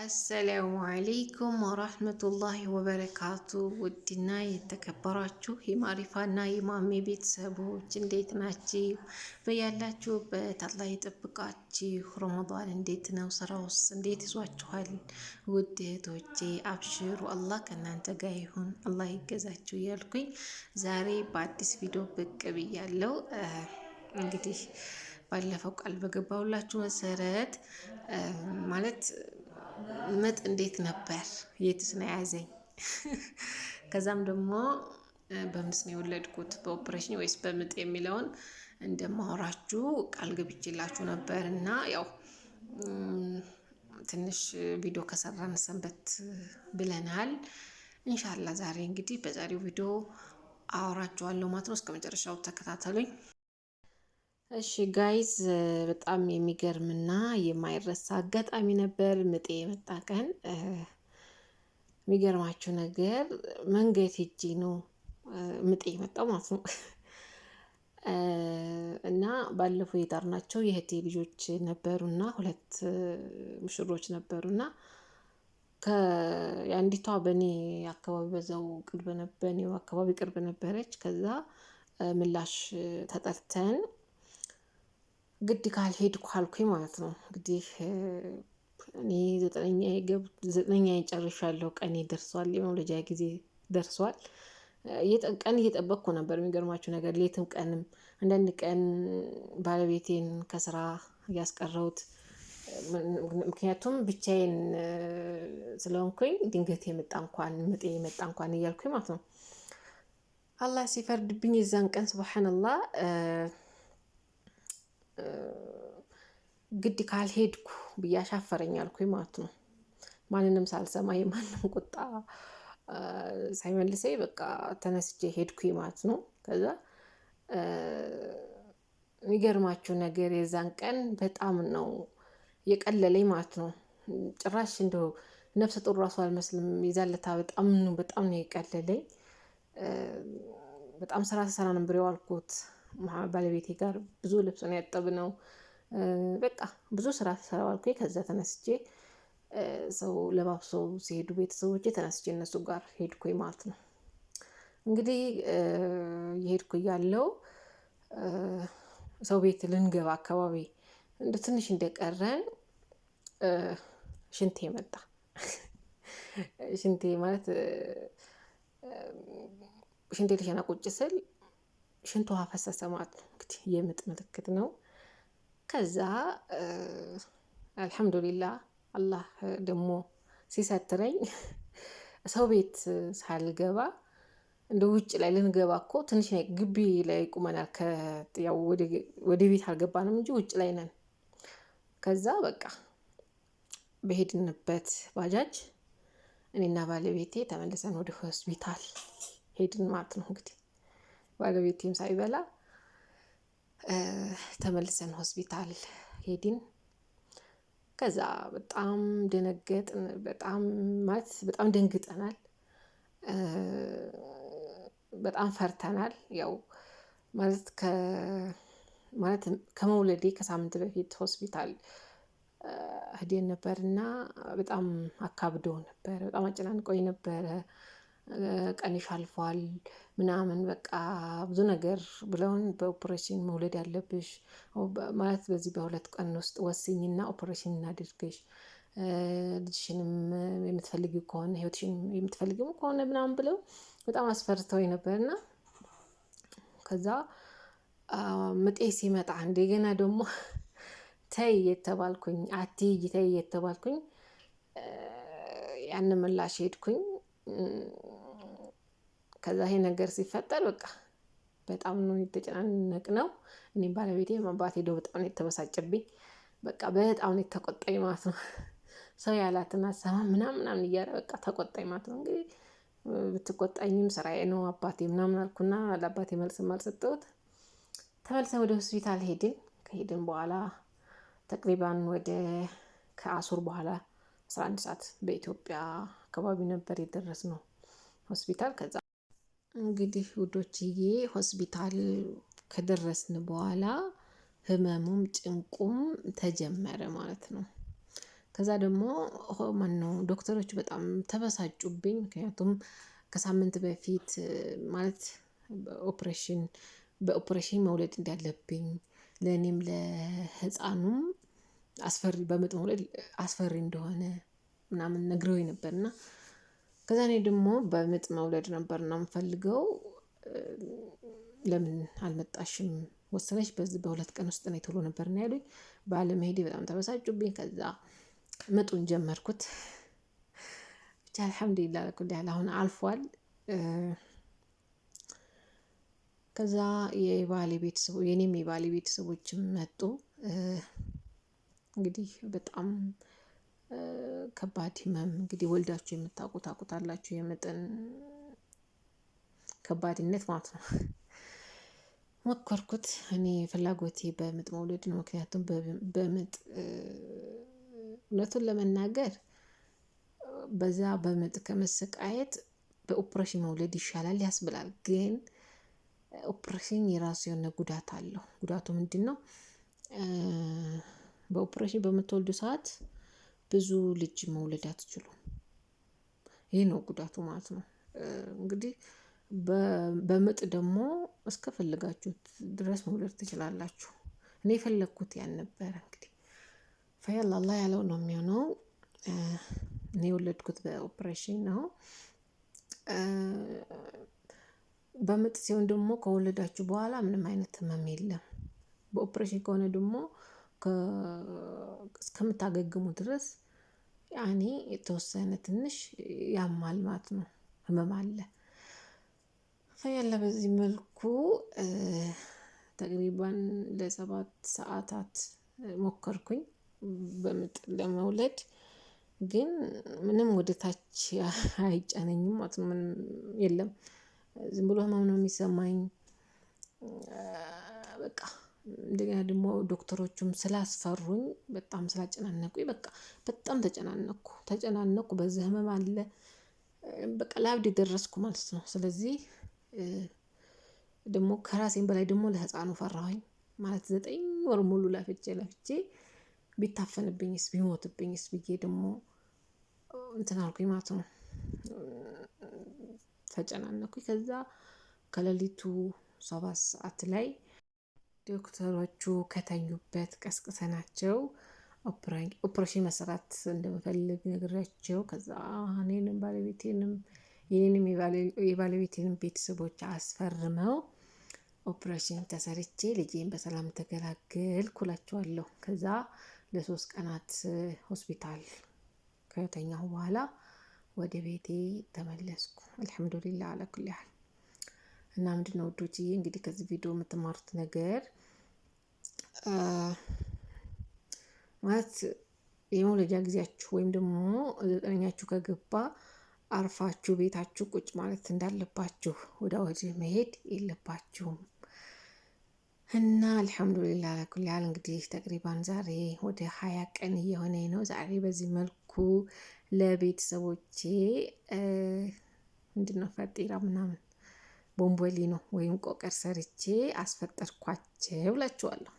አሰላሙ አለይኩም ወራህመቱላሂ ወበረካቱ። ውድና የተከበራችሁ የማሪፋና የማሜ ቤተሰቦች እንዴት ናችሁ? በያላችሁበት አላህ ይጠብቃችሁ። ረመዳን እንዴት ነው? ስራውስ እንዴት ይዟችኋል? ውድ እህቶቼ አብሽሩ፣ አላህ ከእናንተ ጋር ይሁን፣ አላህ ይገዛችሁ እያልኩኝ ዛሬ በአዲስ ቪዲዮ ብቅ ብያለሁ። እንግዲህ ባለፈው ቃል በገባሁላችሁ መሰረት ማለት ምጥ እንዴት ነበር? የትስ ነው ያዘኝ? ከዛም ደግሞ በምስ ነው የወለድኩት በኦፕሬሽን ወይስ በምጥ የሚለውን እንደማወራችሁ ቃል ገብቼላችሁ ነበር እና ያው ትንሽ ቪዲዮ ከሰራን ሰንበት ብለናል። ኢንሻአላህ ዛሬ እንግዲህ በዛሬው ቪዲዮ አወራችኋለሁ ማለት ነው። እስከ መጨረሻው ተከታተሉኝ። እሺ ጋይዝ፣ በጣም የሚገርምና የማይረሳ አጋጣሚ ነበር ምጤ የመጣ ቀን። የሚገርማችሁ ነገር መንገድ ሄጄ ነው ምጤ የመጣው ማለት ነው። እና ባለፈው የጠራናቸው የእህቴ ልጆች ነበሩና ሁለት ሙሽሮች ነበሩና ከአንዲቷ በኔ አካባቢ በዛው ቅርብ በኔው አካባቢ ቅርብ ነበረች። ከዛ ምላሽ ተጠርተን ግድ ካልሄድኩ አልኩኝ ማለት ነው። እንግዲህ እኔ ዘጠነኛ ጨርሻለሁ። ቀኔ ደርሷል። የመውለጃ ጊዜ ደርሷል። ቀን እየጠበቅኩ ነበር። የሚገርማችሁ ነገር ሌትም ቀንም አንዳንድ ቀን ባለቤቴን ከስራ እያስቀረሁት፣ ምክንያቱም ብቻዬን ስለሆንኩኝ ድንገት የመጣ እንኳን ምጤ የመጣ እንኳን እያልኩኝ ማለት ነው። አላህ ሲፈርድብኝ የዛን ቀን ሱብሃንአላህ ግድ ካልሄድኩ ብዬ አሻፈረኝ አልኩኝ ማለት ነው። ማንንም ሳልሰማ የማንም ቁጣ ሳይመልሰኝ በቃ ተነስቼ ሄድኩኝ ማለት ነው። ከዛ የሚገርማችሁ ነገር የዛን ቀን በጣም ነው የቀለለኝ ማለት ነው። ጭራሽ እንደው ነፍሰ ጡር ራሱ አልመስልም። የዛለታ በጣም ነው የቀለለኝ። በጣም ስራ ተሰራ ነበር የዋልኩት ባለቤቴ ጋር ብዙ ልብስ ነው ያጠብነው። በቃ ብዙ ስራ ተሰራ ዋልኩኝ። ከዛ ተነስቼ ሰው ለባብሶ ሲሄዱ ቤተሰቦቼ ተነስቼ እነሱ ጋር ሄድኩኝ ማለት ነው። እንግዲህ የሄድኩ እያለው ሰው ቤት ልንገባ አካባቢ እንደ ትንሽ እንደቀረን ሽንቴ መጣ። ሽንቴ ማለት ሽንቴ ልሸና ቁጭ ስል ሽንቷ ፈሰሰ ማለት ነው። እንግዲህ የምጥ ምልክት ነው። ከዛ አልሐምዱሊላህ አላህ ደግሞ ሲሰትረኝ ሰው ቤት ሳልገባ እንደ ውጭ ላይ ልንገባ እኮ ትንሽ ግቢ ላይ ቁመናል። ያው ወደ ቤት አልገባንም እንጂ ውጭ ላይ ነን። ከዛ በቃ በሄድንበት ባጃጅ እኔና ባለቤቴ ተመልሰን ወደ ሆስፒታል ሄድን ማለት ነው። እንግዲህ ባለቤቴም ሳይበላ ተመልሰን ሆስፒታል ሄድን። ከዛ በጣም ደነገጥን። በጣም ደንግጠናል። በጣም ፈርተናል። ያው ማለት ከመውለዴ ከሳምንት በፊት ሆስፒታል ሄደን ነበርና በጣም አካብዶ ነበር። በጣም አጨናንቆኝ ነበረ። ቀንሽ አልፏል ምናምን በቃ ብዙ ነገር ብለውን በኦፕሬሽን መውለድ ያለብሽ ማለት በዚህ በሁለት ቀን ውስጥ ወስኝና ኦፕሬሽን እናድርግሽ፣ ልጅሽንም የምትፈልጊው ከሆነ ህይወትሽን የምትፈልጊው ከሆነ ምናምን ብለው በጣም አስፈርተውኝ ነበርና ከዛ ምጤ ሲመጣ እንደገና ደግሞ ተይ የተባልኩኝ አትሂጂ ተይ የተባልኩኝ ያን ምላሽ ሄድኩኝ። ከዛ ይሄ ነገር ሲፈጠር በቃ በጣም ነው የተጨናነቅነው። እኔም ባለቤቴም አባቴ ደው በጣም ነው የተበሳጨብኝ። በቃ በጣም ነው የተቆጣኝ ማለት ነው። ሰው ያላትን አትሰማም ምናምን እያለ በቃ ተቆጣኝ ማለት ነው። እንግዲህ ብትቆጣኝም ስራዬ ነው አባቴ ምናምን አልኩና ለአባቴ መልስም አልሰጠሁት። ተመልሰን ወደ ሆስፒታል ሄድን። ከሄድን በኋላ ተቅሪባን ወደ ከአሱር በኋላ 11 ሰዓት በኢትዮጵያ አካባቢ ነበር የደረስነው ሆስፒታል። ከዛ እንግዲህ ውዶችዬ ሆስፒታል ከደረስን በኋላ ህመሙም ጭንቁም ተጀመረ ማለት ነው። ከዛ ደግሞ ማነው ዶክተሮቹ በጣም ተበሳጩብኝ። ምክንያቱም ከሳምንት በፊት ማለት በኦፕሬሽን መውለድ እንዳለብኝ ለእኔም ለህፃኑም አስፈሪ በምጥ መውለድ አስፈሪ እንደሆነ ምናምን ነግረውኝ ነበርና ከዛ እኔ ደግሞ በምጥ መውለድ ነበርና የምፈልገው። ለምን አልመጣሽም ወሰነች በዚህ በ2 ቀን ውስጥ ነው ቶሎ ነበር ነው ያሉኝ። ባለመሄዴ በጣም ተበሳጩብኝ። ከዛ ምጡን ጀመርኩት። ብቻ አልሐምዱሊላህ ለኩል ያህል አሁን አልፏል። ከዛ የኔም የባሌ ቤተሰቦችም መጡ። እንግዲህ በጣም ከባድ ህመም እንግዲህ ወልዳችሁ የምታውቁ ታውቁታላችሁ የምጥን ከባድነት ማለት ነው። ሞከርኩት እኔ ፍላጎቴ በምጥ መውለድ ነው። ምክንያቱም በምጥ እውነቱን ለመናገር በዛ በምጥ ከመሰቃየት በኦፕሬሽን መውለድ ይሻላል ያስብላል። ግን ኦፕሬሽን የራሱ የሆነ ጉዳት አለው። ጉዳቱ ምንድነው? በኦፕሬሽን በምትወልዱ ሰዓት ብዙ ልጅ መውለድ አትችሉም። ይሄ ነው ጉዳቱ ማለት ነው። እንግዲህ በምጥ ደግሞ እስከፈለጋችሁት ድረስ መውለድ ትችላላችሁ። እኔ የፈለኩት ያን ነበረ እንግዲህ ፈያላ አላህ ያለው ነው የሚሆነው። እኔ የወለድኩት በኦፕሬሽን ነው። በምጥ ሲሆን ደግሞ ከወለዳችሁ በኋላ ምንም አይነት ህመም የለም። በኦፕሬሽን ከሆነ ደግሞ እስከምታገግሙ ድረስ ያኔ የተወሰነ ትንሽ ያማል ማለት ነው። ህመም አለ። ፈያላ በዚህ መልኩ ተቅሪባን ለ7 ሰዓታት ሞከርኩኝ በምጥ ለመውለድ። ግን ምንም ወደ ታች አይጫነኝም ማለት ነው። ምንም የለም። ዝም ብሎ ህመም ነው የሚሰማኝ። በቃ እንደገና ደግሞ ዶክተሮቹም ስላስፈሩኝ በጣም ስላጨናነቁኝ በቃ በጣም ተጨናነኩ በዚህ ህመም አለ። በቃ ላብድ ደረስኩ ማለት ነው። ስለዚህ ደግሞ ከራሴም በላይ ደግሞ ለህፃኑ ፈራሁኝ። ማለት 9 ወር ሙሉ ለፍቼ ቢታፈንብኝስ ቢሞትብኝስ ብዬ ደግሞ እንትን አልኩኝ ማለት ነው። ተጨናነኩኝ። ከዛ ከሌሊቱ 7 ሰዓት ላይ ዶክተሮቹ ከተኙበት ቀስቅሰናቸው ኦፕሬሽን መስራት እንደምፈልግ ነግሬያቸው ከዛ እኔንም የኔንም የባለቤቴንም ቤተሰቦች አስፈርመው ኦፕሬሽን ተሰርቼ ልጄን በሰላም ተገላገልኩ እላቸዋለሁ። ከዛ ለ3 ቀናት ሆስፒታል ከተኛሁ በኋላ ወደ ቤቴ ተመለስኩ። አልሐምዱሊላህ አላ ኩሊ ሐል። እና ምንድነው ውዶችዬ እንግዲህ ከዚህ ቪዲዮ የምትማሩት ነገር ማለት የመውለጃ ጊዜያችሁ ወይም ደግሞ 9ኛችሁ ከገባ አርፋችሁ ቤታችሁ ቁጭ ማለት እንዳለባችሁ ወደ ወዲህ መሄድ የለባችሁም። እና አልሐምዱሊላህ አላኩል ያህል እንግዲህ ተቅሪባን ዛሬ ወደ 20 ቀን እየሆነኝ ነው። ዛሬ በዚህ መልኩ ለቤተሰቦቼ ምንድነው ፈጢራ ምናምን ቦምቦሊኖ ወይም ቆቀር ሰርቼ አስፈጠርኳቸው እላችኋለሁ።